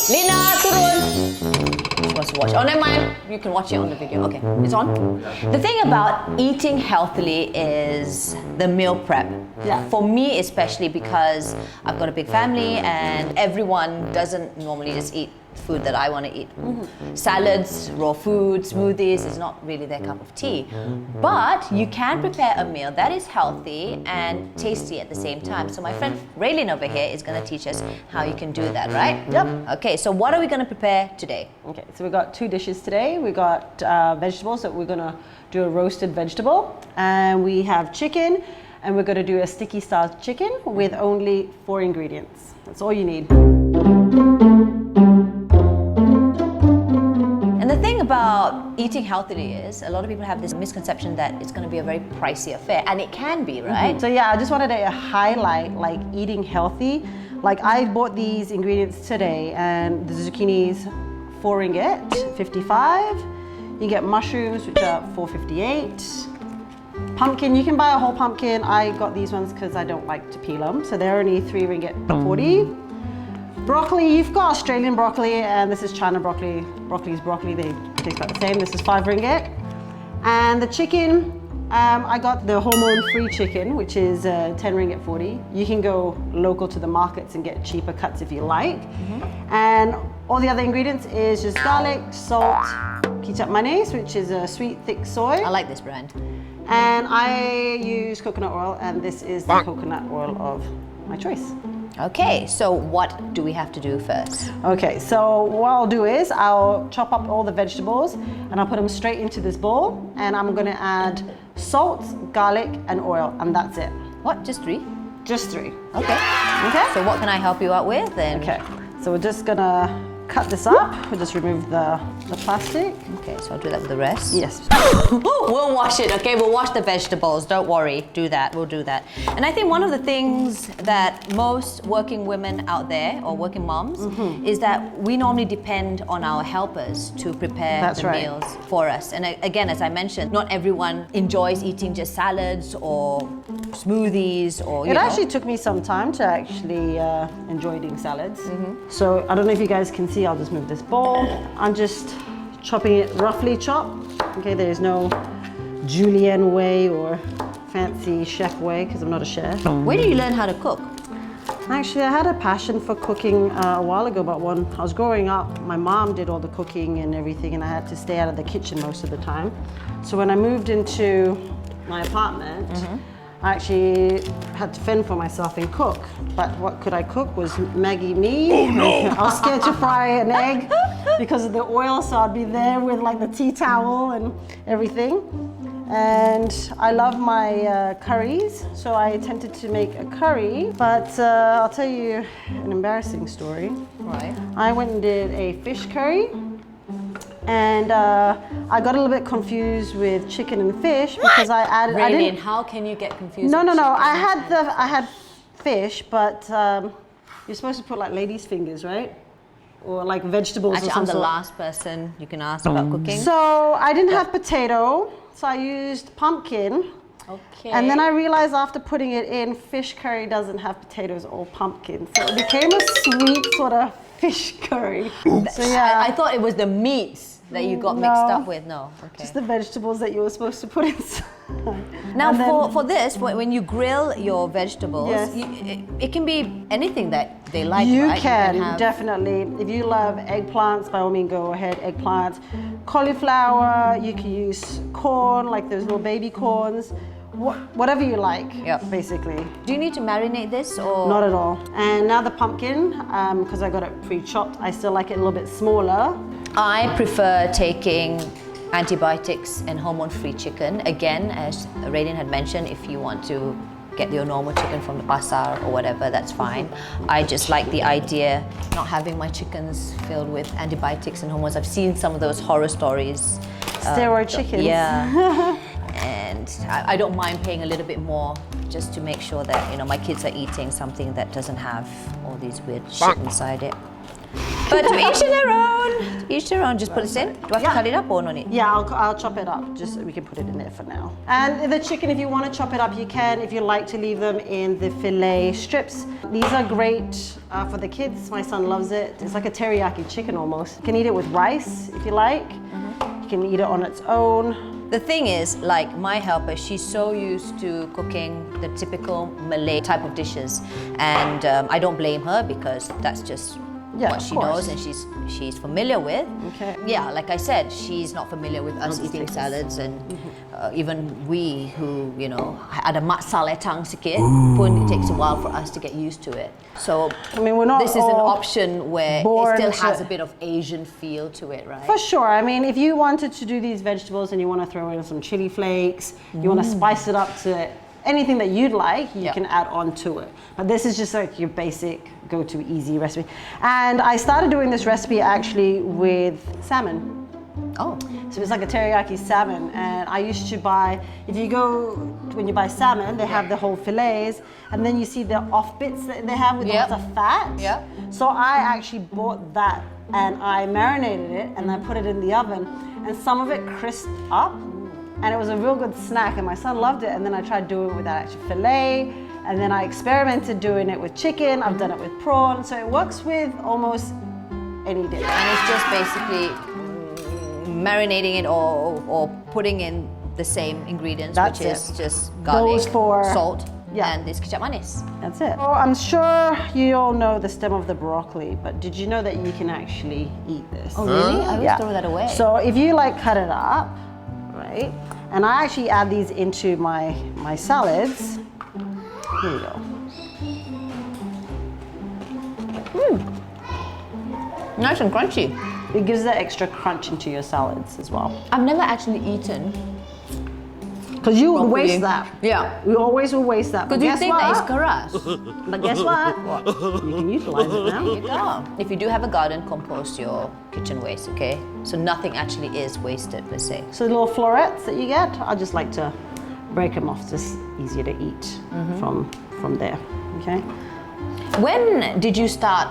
Lina, turun! She wants to watch. Oh, never mind. You can watch it on the video. Okay, it's on. The thing about eating healthily is the meal prep. Yeah. For me, especially because I've got a big family and everyone doesn't normally just eat food that I want to eat. Salads, raw food, smoothies is not really their cup of tea. But you can prepare a meal that is healthy and tasty at the same time. So my friend Raelene over here is going to teach us how you can do that, right? Yep. Okay, so what are we going to prepare today? Okay, so we got 2 dishes today. We got vegetables that we're gonna do a roasted vegetable, and we have chicken, and we're gonna do a sticky style chicken with only 4 ingredients. That's all you need. And the thing about eating healthily is a lot of people have this misconception that it's going to be a very pricey affair, and it can be, right? So yeah, I just wanted to highlight like eating healthy. Like I bought these ingredients today, and the zucchinis 4 ringgit 55. You get mushrooms, which are 4.58. Pumpkin, you can buy a whole pumpkin. I got these ones because I don't like to peel them, so they're only 3 ringgit 40. Broccoli, you've got Australian broccoli, and this is China broccoli. Broccoli's broccoli, they taste about the same. This is 5 ringgit. And the chicken, I got the hormone-free chicken, which is 10 ringgit 40. You can go local to the markets and get cheaper cuts if you like. And all the other ingredients is just garlic, salt, ketchup mayonnaise, which is a sweet, thick soy. I like this brand. And I use coconut oil, and this is the coconut oil of my choice. Okay, so what do we have to do first? Okay, so what I'll do is I'll chop up all the vegetables and I'll put them straight into this bowl, and I'm gonna add salt, garlic, and oil, and that's it. What, just 3? Just 3. Okay. Okay? So what can I help you out with then? Okay, so we're just gonna cut this up. We'll just remove the plastic. Okay, so I'll do that with the rest. Yes. We'll wash it, okay? We'll wash the vegetables. Don't worry. Do that. We'll do that. And I think one of the things that most working women out there, or working moms, is that we normally depend on our helpers to prepare the meals for us. And again, as I mentioned, not everyone enjoys eating just salads or smoothies or, you know. It actually took me some time to actually enjoy eating salads. So I don't know if you guys can see, I'll just move this bowl. I'm just chopping it roughly chopped. Okay, there's no julienne way or fancy chef way, because I'm not a chef. Where did you learn how to cook? Actually, I had a passion for cooking a while ago, but when I was growing up, my mom did all the cooking and everything, and I had to stay out of the kitchen most of the time. So when I moved into my apartment, I actually had to fend for myself and cook. But what could I cook was Maggie mee. Oh no! I was scared to fry an egg because of the oil, so I'd be there with like the tea towel and everything. And I love my curries, so I attempted to make a curry. But I'll tell you an embarrassing story. Right. I went and did a fish curry. And I got a little bit confused with chicken and fish because I added. Raelene, how can you get confused? No. with chicken I had fish, but you're supposed to put like ladies' fingers, right? Or like vegetables. Actually, or some I'm the sort. last person you can ask about cooking. So I didn't have potato, so I used pumpkin. Okay. And then I realized after putting it in, fish curry doesn't have potatoes or pumpkin, so it became a sweet sort of fish curry. So yeah, I thought it was the meats that you got mixed up with. No, okay. just the vegetables that you were supposed to put inside. Now, And then- for this, when you grill your vegetables, Yes. it can be anything that they like, You right? can, have- definitely. If you love eggplants, by all means go ahead, eggplants. Cauliflower, you can use corn, like those little baby corns. Whatever you like, Yep. basically. Do you need to marinate this or? Not at all. And now the pumpkin, because I got it pre-chopped, I still like it a little bit smaller. I prefer taking antibiotics and hormone-free chicken. Again, as Raelene had mentioned, if you want to get your normal chicken from the pasar or whatever, that's fine. I just like the idea not having my chickens filled with antibiotics and hormones. I've seen some of those horror stories. Steroid chickens. Yeah. And I don't mind paying a little bit more just to make sure that, you know, my kids are eating something that doesn't have all these weird shit inside it. But to each their own. To each their own. Just put this in. Do I have to cut it up or no need? Yeah, I'll chop it up. Just so we can put it in there for now. And the chicken, if you want to chop it up, you can. If you like to leave them in the fillet strips. These are great for the kids. My son loves it. It's like a teriyaki chicken almost. You can eat it with rice if you like. You can eat it on its own. The thing is, like my helper, she's so used to cooking the typical Malay type of dishes, and I don't blame her because that's just what she knows and she's familiar with. Okay. Yeah, like I said, she's not familiar with us eating salads, and even we who, you know, ada mak saletang sikit pun it takes a while for us to get used to it. So I mean, we're not this is an option where it still has to... a bit of Asian feel to it, right? For sure. I mean, if you wanted to do these vegetables and you want to throw in some chili flakes, you want to spice it up to anything that you'd like, you can add on to it. But this is just like your basic go-to easy recipe. And I started doing this recipe actually with salmon. Oh. So it's like a teriyaki salmon, and I used to buy, when you buy salmon, they have the whole fillets, and then you see the off bits that they have with lots of fat. Yeah. So I actually bought that and I marinated it and I put it in the oven, and some of it crisped up, and it was a real good snack, and my son loved it. And then I tried doing it with that actual fillet, and then I experimented doing it with chicken. I've done it with prawn, so it works with almost any dish. And it's just basically marinating it or putting in the same ingredients, That's which is it. just garlic, salt, and this kecap manis. That's it. Well, I'm sure you all know the stem of the broccoli, but did you know that you can actually eat this? Oh really? I always throw that away. So if you like cut it up, right? And I actually add these into my salads. Here we go. Nice and crunchy. It gives that extra crunch into your salads as well. I've never actually eaten. Because you would waste that. Yeah. We always will waste that. Because you think that is karas. But guess what? You can utilize it now. There you go. If you do have a garden, compost your kitchen waste, okay? So nothing actually is wasted per se. So the little florets that you get, I just like to break them off. Just easier to eat from there, okay? When did you start,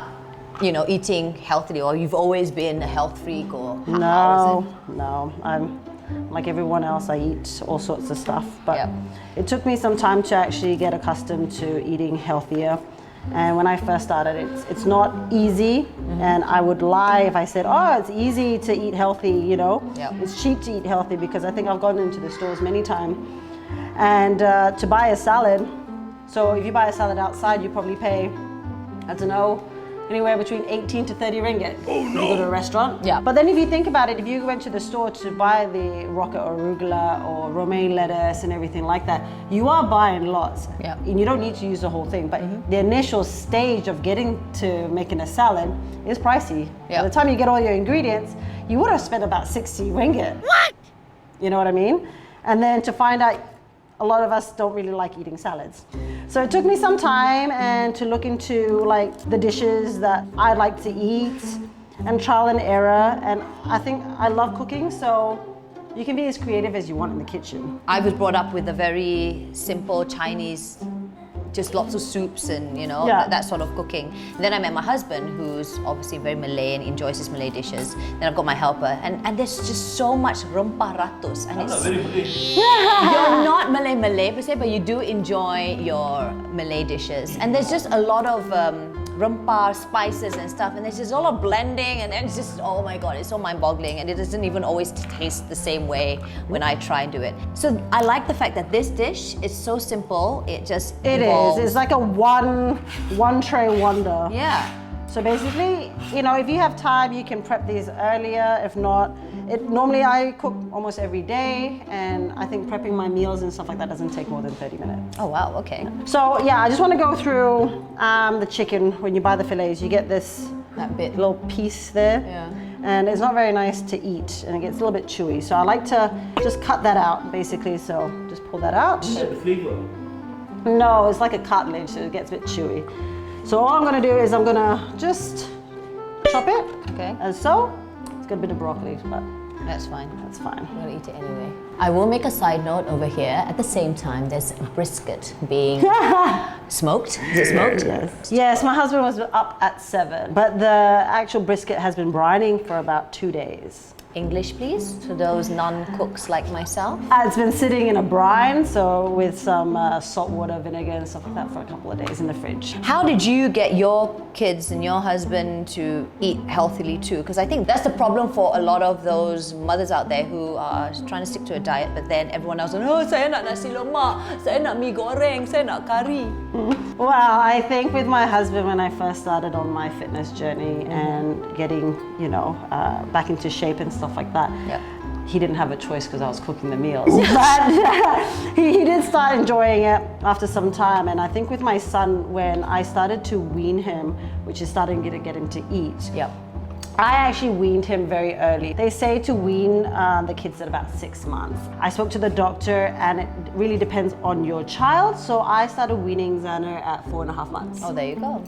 you know, eating healthily, or you've always been a health freak, or how is it? No, I'm like everyone else. I eat all sorts of stuff, but it took me some time to actually get accustomed to eating healthier. And when I first started, it's not easy, and I would lie if I said, oh, it's easy to eat healthy, you know. It's cheap to eat healthy, because I think I've gone into the stores many times, and to buy a salad, so if you buy a salad outside, you probably pay, I don't know, anywhere between 18 to 30 ringgit. Oh no! If you go to a restaurant. Yeah. But then if you think about it, if you went to the store to buy the rocket arugula or romaine lettuce and everything like that, you are buying lots. Yeah. And you don't need to use the whole thing. But the initial stage of getting to making a salad is pricey. Yeah. By the time you get all your ingredients, you would have spent about 60 ringgit. What? You know what I mean? And then to find out, a lot of us don't really like eating salads. So it took me some time and to look into like the dishes that I like to eat and trial and error. And I think I love cooking, so you can be as creative as you want in the kitchen. I was brought up with a very simple Chinese, just lots of soups and, you know, that sort of cooking. And then I met my husband, who's obviously very Malay and enjoys his Malay dishes. Then I've got my helper, and there's just so much rempah ratus. And it's, you're not Malay per se, but you do enjoy your Malay dishes. And there's just a lot of rempah, spices and stuff, and there's just a lot of blending, and it's just, oh my god, it's so mind-boggling, and it doesn't even always taste the same way when I try and do it. So I like the fact that this dish is so simple, it just evolves. It's like a one tray wonder. Yeah. So basically, you know, if you have time, you can prep these earlier. If not, normally I cook almost every day, and I think prepping my meals and stuff like that doesn't take more than 30 minutes. Oh wow, okay. So yeah, I just want to go through the chicken. When you buy the fillets, you get this little piece there. Yeah. And it's not very nice to eat, and it gets a little bit chewy. So I like to just cut that out, basically. So just pull that out. No, it's like a cartilage, so it gets a bit chewy. So all I'm gonna do is I'm gonna just chop it, as so. It's got a bit of broccoli, but That's fine. That's fine. I'm gonna eat it anyway. I will make a side note over here. At the same time, there's brisket being smoked. Is it smoked? Yes. Yes, my husband was up at 7, but the actual brisket has been brining for about 2 days. English, please, to those non-cooks like myself. It's been sitting in a brine, so with some salt water, vinegar and stuff like that for a couple of days in the fridge. How did you get your kids and your husband to eat healthily too? Because I think that's the problem for a lot of those mothers out there who are trying to stick to a diet, but then everyone else is, oh, saya nak nasi lemak, saya nak mi goreng, saya nak curry. Well, I think with my husband, when I first started on my fitness journey and getting, back into shape and stuff like that, Yep. he didn't have a choice because I was cooking the meals. But he did start enjoying it after some time. And I think with my son, when I started to wean him, which is starting to get him to eat, Yep. I actually weaned him very early. They say to wean the kids at about 6 months. I spoke to the doctor and it really depends on your child. So I started weaning Xander at 4.5 months. Oh, there you go.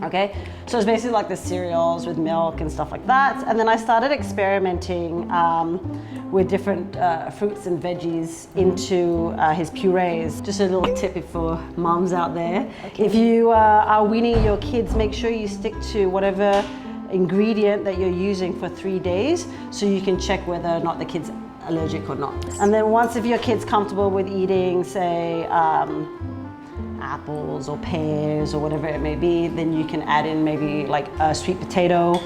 Okay, so it's basically like the cereals with milk and stuff like that. And then I started experimenting with different fruits and veggies into his purees. Just a little tip for moms out there. Okay. If you are weaning your kids, make sure you stick to whatever ingredient that you're using for 3 days so you can check whether or not the kid's allergic or not. And then once if your kid's comfortable with eating, say, apples or pears or whatever it may be, then you can add in maybe like a sweet potato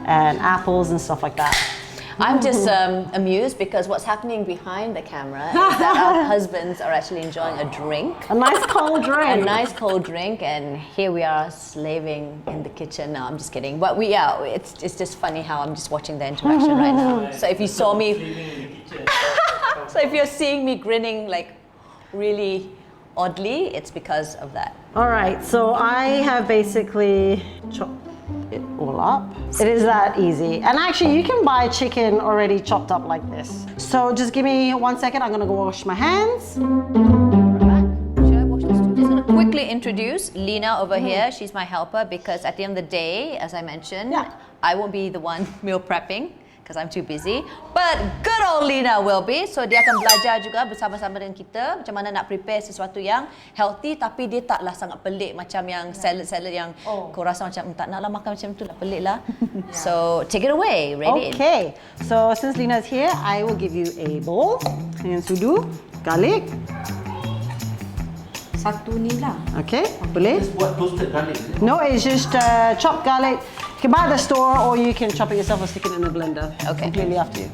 and apples and stuff like that. I'm just amused because what's happening behind the camera is that our husbands are actually enjoying a drink. A nice cold drink. A nice cold drink, and here we are slaving in the kitchen. No, I'm just kidding. But it's just funny how I'm just watching the interaction right now. So if you saw me, so if you're seeing me grinning like really oddly, it's because of that. All right, so I have basically chopped it all up. It is that easy. And actually you can buy chicken already chopped up like this. So just give me 1 second, I'm gonna go wash my hands. Should I wash this too? Just gonna quickly introduce Lena over here. She's my helper because at the end of the day, as I mentioned, I won't be the one meal prepping because I'm too busy. But good old Lena will be. So dia akan belajar juga bersama-sama dengan kita macam mana nak prepare sesuatu yang healthy tapi dia taklah sangat pelik macam yang salad-salad yang kau rasa macam tak naklah makan macam tu lah, pelik lah. So take it away, ready? Okay, so since Lina's here, I will give you a bowl dengan sudu, garlic. Satu ni lah. Okay, boleh? Just buat toasted garlic. Is it? No, it's just chopped garlic. You can buy at the store or you can chop it yourself or stick it in a blender. Okay. Completely up to you.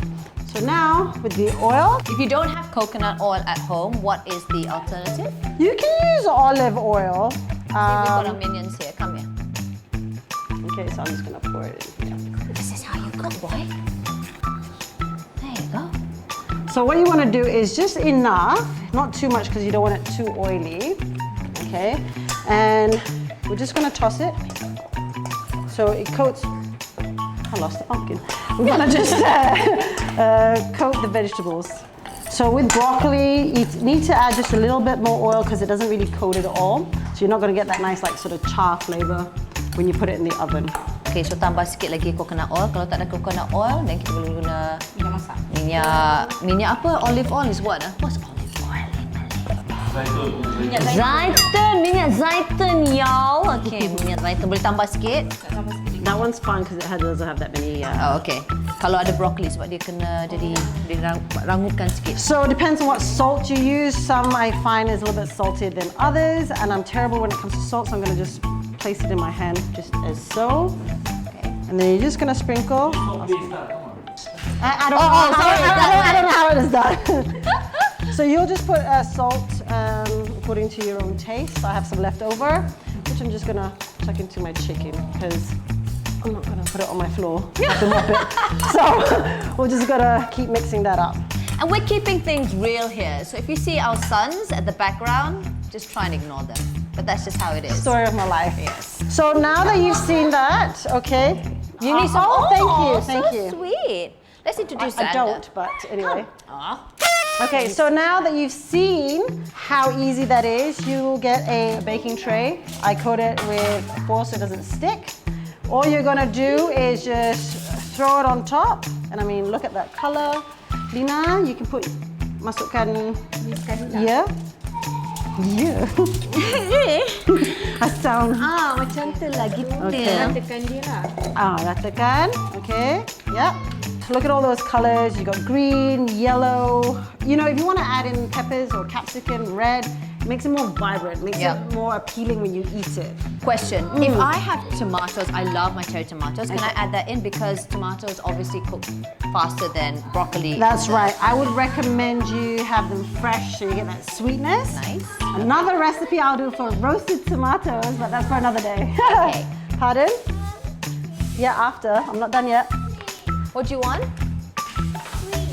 So now, with the oil, If you don't have coconut oil at home, what is the alternative? you can use olive oil. We've got our minions here. Come here. Okay, so I'm just gonna pour it in here. This is how you cook, boy. There you go. So what you want to do is just enough, not too much because you don't want it too oily. Okay, and we're just gonna toss it so it coats. I lost the pumpkin. We're gonna just coat the vegetables. So with broccoli, you need to add just a little bit more oil because it doesn't really coat it at all. So you're not gonna get that nice like sort of char flavor when you put it in the oven. Okay, so tambah sikit lagi coconut oil. Kalau tak ada coconut oil, then kita boleh guna Minyak masak. minyak apa? Olive oil is what? What's olive oil? Minyak zaitun, y'all. Okay, minyak zaitun boleh tambah sikit. That one's fine because it doesn't have that many. Oh, okay. Kalau ada broccoli sebab dia kena jadi rangupkan sikit. So it depends on what salt you use. Some I find is a little bit saltier than others, and I'm terrible when it comes to salt, so I'm going to just place it in my hand just as so. Okay. And then you're just going to sprinkle. I don't know how it is done. So you'll just put salt according to your own taste. I have some left over, which I'm just going to chuck into my chicken because I'm not going to put it on my floor. I have to mop it. So we're just going to keep mixing that up. And we're keeping things real here. So if you see our sons at the background, just try and ignore them. But that's just how it is. Story of my life. Yes. So now that you've seen that, okay. You need some. Oh, thank so you. Sweet. Let's introduce I Xander. don't, but anyway. Aw. Okay, so now that you've seen how easy that is, you will get a baking tray. I coat it with foil so it doesn't stick. All you're gonna do is just throw it on top And I mean, look at that color. Lina, you can masukkan, yeah. Yeah. I sound. Macam tu lah, gitu. Okay. Ratakan dia lah. Ratakan. Okay. Yep. Look at all those colors. You got green, yellow. You know, if you want to add in peppers or capsicum, red, it makes it more vibrant, makes it more appealing when you eat it. Question, if I have tomatoes, I love my cherry tomatoes, can I add that in? Because tomatoes obviously cook faster than broccoli. That's right. I would recommend you have them fresh so you get that sweetness. Nice. Another recipe I'll do for roasted tomatoes, but that's for another day. Okay. Pardon? Yeah, after. I'm not done yet. What do you want?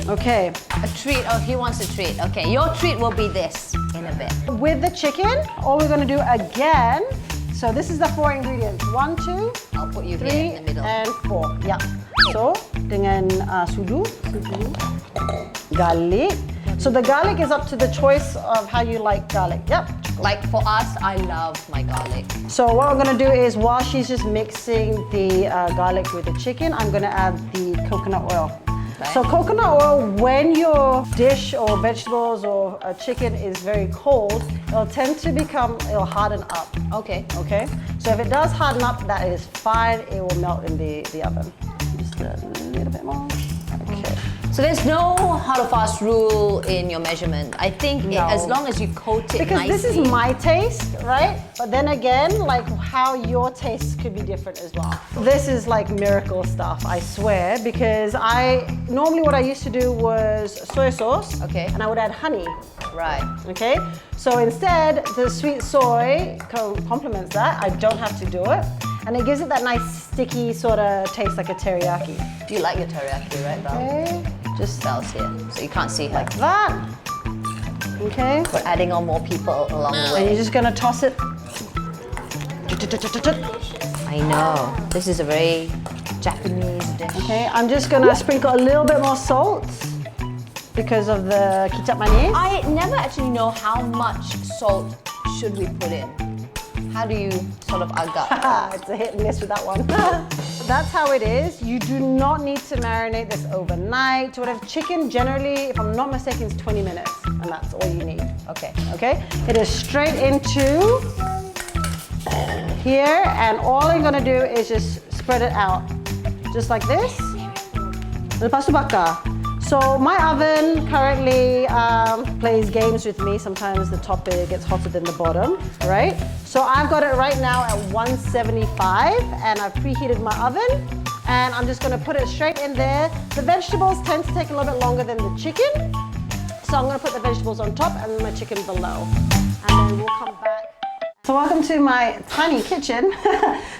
Okay. A treat. Oh, he wants a treat. Okay, your treat will be this in a bit. With the chicken, all we're going to do again, so this is the 4 ingredients. 1, 2, I'll put you 3, here in the middle. and 4. Yeah. So, dengan sudu, garlic. So the garlic is up to the choice of how you like garlic. Yep. Like for us, I love my garlic. So what I'm going to do is while she's just mixing the garlic with the chicken, I'm going to add the coconut oil. Okay. So coconut oil, when your dish or vegetables or chicken is very cold, it'll it'll harden up. Okay. Okay? So if it does harden up, that is fine. It will melt in the oven. Just a little bit more. Okay. So there's no hard or fast rule in your measurement. I think as long as you coat it because nicely. this is my taste, right? But then again, like how your taste could be different as well. This is like miracle stuff, I swear, because normally what I used to do was soy sauce, Okay. and I would add honey, Right. okay? So instead, the sweet soy complements that. I don't have to do it. And it gives it that nice sticky sort of taste like a teriyaki. You like your teriyaki, right, Val? Okay, Just Val's here, so you can't see her. like that. Okay. We're adding on more people along the And way. you're just gonna toss it. I know. This is a very Japanese dish. Okay, I'm just gonna sprinkle a little bit more salt because of the kicap manis. I never actually know how much salt should we put in. How do you sort of agak? It's a hit and miss with that one. That's how it is. You do not need to marinate this overnight. Whatever. Chicken generally, if I'm not mistaken, is 20 minutes, and that's all you need. Okay. Okay? It is straight into here, and all I'm gonna do is just spread it out, just like this. Lepas tu bakar. So my oven currently plays games with me. Sometimes the top gets hotter than the bottom, right? So I've got it right now at 175, and I've preheated my oven, and I'm just gonna put it straight in there. The vegetables tend to take a little bit longer than the chicken, so I'm gonna put the vegetables on top and my chicken below, and then we'll come back. So welcome to my tiny kitchen.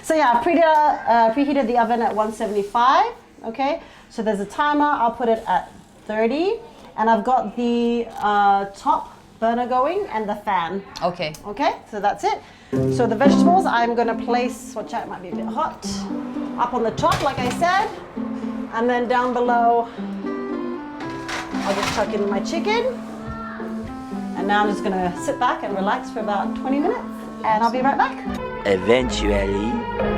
So yeah, I've preheated the oven at 175, okay? So there's a timer, I'll put it at 30, and I've got the top burner going and the fan. Okay. Okay, so that's it. So the vegetables I'm gonna place, watch out, it might be a bit hot, up on the top like I said, and then down below, I'll just chuck in my chicken. And now I'm just gonna sit back and relax for about 20 minutes, and I'll be right back. Eventually.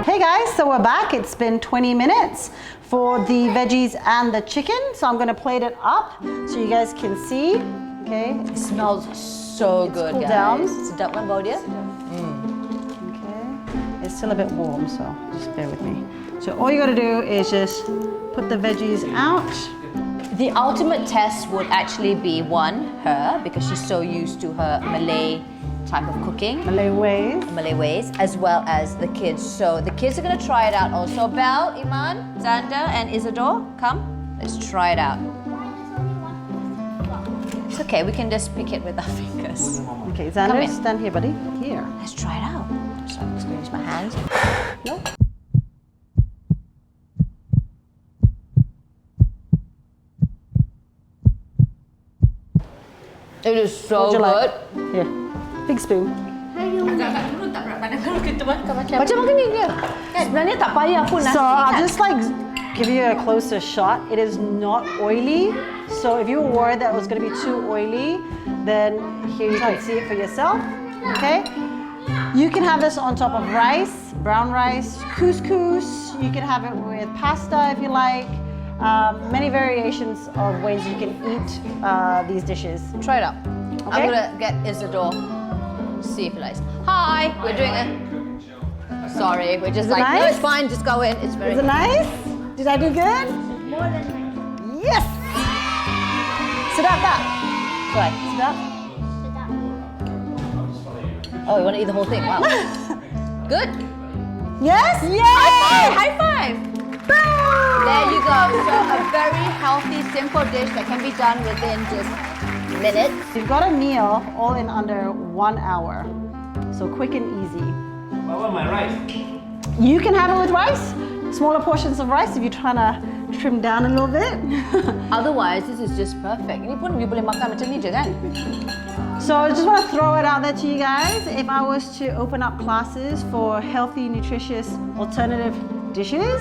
Hey guys, so we're back. It's been 20 minutes for the veggies and the chicken. So I'm gonna plate it up so you guys can see. Okay. It smells so good, cooled guys. down. Sedap kan bau dia? Okay. It's still a bit warm, so just bear with me. So all you gotta do is just put the veggies out. The ultimate test would actually be her, because she's so used to her Malay type of cooking. Malay ways. As well as the kids. So the kids are going to try it out also. Belle, Iman, Xander, and Isidore, come. Let's try it out. It's okay, we can just pick it with our fingers. Okay, Come Xander, in. stand here, buddy. Here. Let's try it out. So I'm just going to use my hands. No. It is so Would you good. like? Here. Big spoon. Macam makan ni dia. Sebenarnya tak payah pun nasi. So I'll kan? just like give you a closer shot. It is not oily. So if you were worried that it was going to be too oily, then here you can see it for yourself. Okay. You can have this on top of rice, brown rice, couscous. You can have it with pasta if you like. many variations of ways you can eat these dishes. Try it out. Okay. I'm gonna get Isidore. See if he likes. Hi, we're doing it. Sorry, we're just Is it like, no, nice? it's fine, just go in. It's very Is it nice? Did I do good? More than nice. Yes! Sit up, that. Right. Sit up. Oh, you want to eat the whole thing? Wow. Good. Yes? Yay! High five! Boom! There you go. So a very healthy, simple dish that can be done within just minutes. You've got a meal all in under 1 hour. So quick and easy. What about my rice? You can have it with rice. Smaller portions of rice if you're trying to trim down a little bit. Otherwise, this is just perfect. Ini pun you boleh makan macam ni je kan? So I just want to throw it out there to you guys. If I was to open up classes for healthy, nutritious, alternative dishes,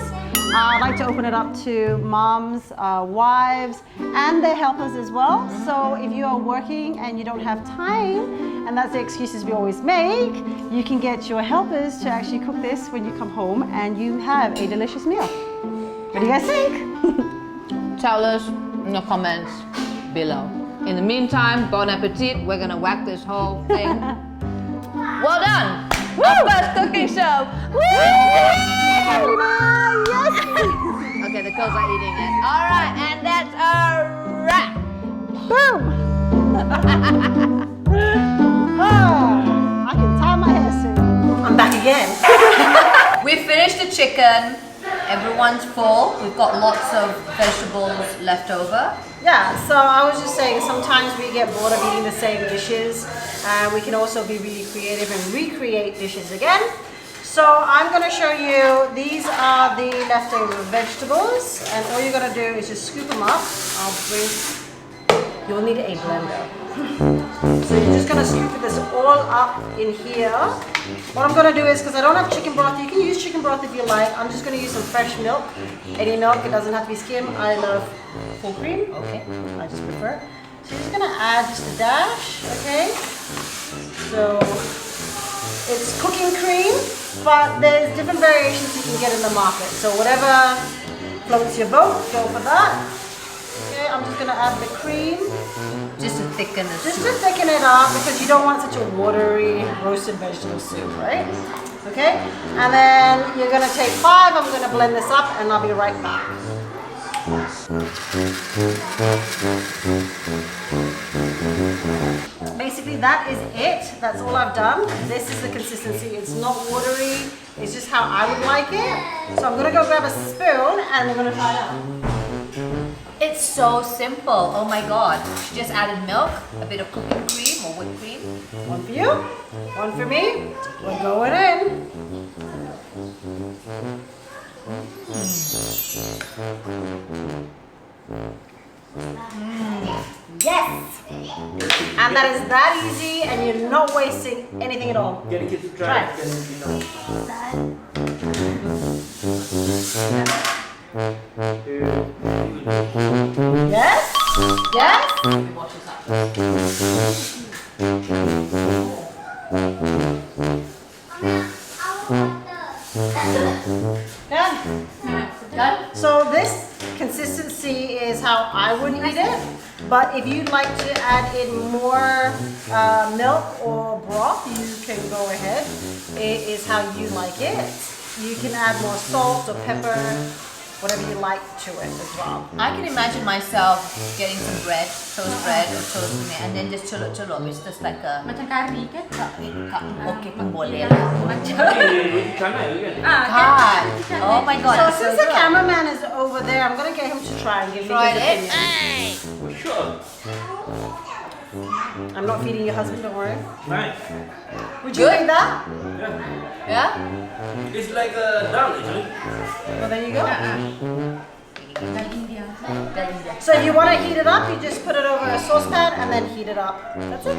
I'd like to open it up to moms, wives, and their helpers as well. So if you are working and you don't have time, and that's the excuses we always make, you can get your helpers to actually cook this when you come home and you have a delicious meal. What do you guys think? Tell us in the comments below. In the meantime, bon appetit. We're gonna whack this whole thing. Well done! Our first cooking show! Woo! Yes! Okay, the girls are eating it. All right, and that's a wrap. Boom! I can tie my hair soon. I'm back again. We finished the chicken. Everyone's full. We've got lots of vegetables left over. Yeah, so I was just saying sometimes we get bored of eating the same dishes. We can also be really creative and recreate dishes again. So I'm going to show you, these are the leftover vegetables, and all you're going to do is just scoop them up. You'll need a blender. So you're just going to scoop this all up in here. What I'm going to do is, because I don't have chicken broth, you can use chicken broth if you like. I'm just going to use some fresh milk. Any milk, it doesn't have to be skim. I love full cream. Okay, I just prefer it. So you're just going to add just a dash, okay? So it's cooking cream, but there's different variations you can get in the market. So whatever floats your boat, go for that. Okay, I'm just going to add the cream. Just to thicken the Just soup. to thicken it up because you don't want such a watery roasted vegetable soup, right? Okay, and then you're gonna take 5, I'm gonna blend this up and I'll be right back. Basically that is it, that's all I've done. This is the consistency, it's not watery, it's just how I would like it. So I'm gonna go grab a spoon and we're gonna try it out. It's so simple. Oh my god. She just added milk, a bit of cooking cream or whipped cream. One for you, one for me. We're going in. Yes! And that is that easy and you're not wasting anything at all. Get the kids to try Try it. it. Yes? Yes? Done. Done? So this consistency is how I would eat it, but if you'd like to add in more milk or broth, you can go ahead. It is how you like it. You can add more salt or pepper, whatever you like to it as well. I can imagine myself getting some bread, toast bread or toast meat, and then just celok-celok. It's just like a... Macam kari kan? Okay pun boleh. Roti canai ke kan? God. Oh my god. So it's since the good. cameraman is over there, I'm gonna get him to try and give me Tried his it? opinion. For sure. I'm not feeding your husband, don't worry. Nice. Would you Good? eat that? Yeah. Yeah? It's like a dal actually. Well, there you go. Dari India. So if you want to heat it up, you just put it over a saucepan and then heat it up. That's it.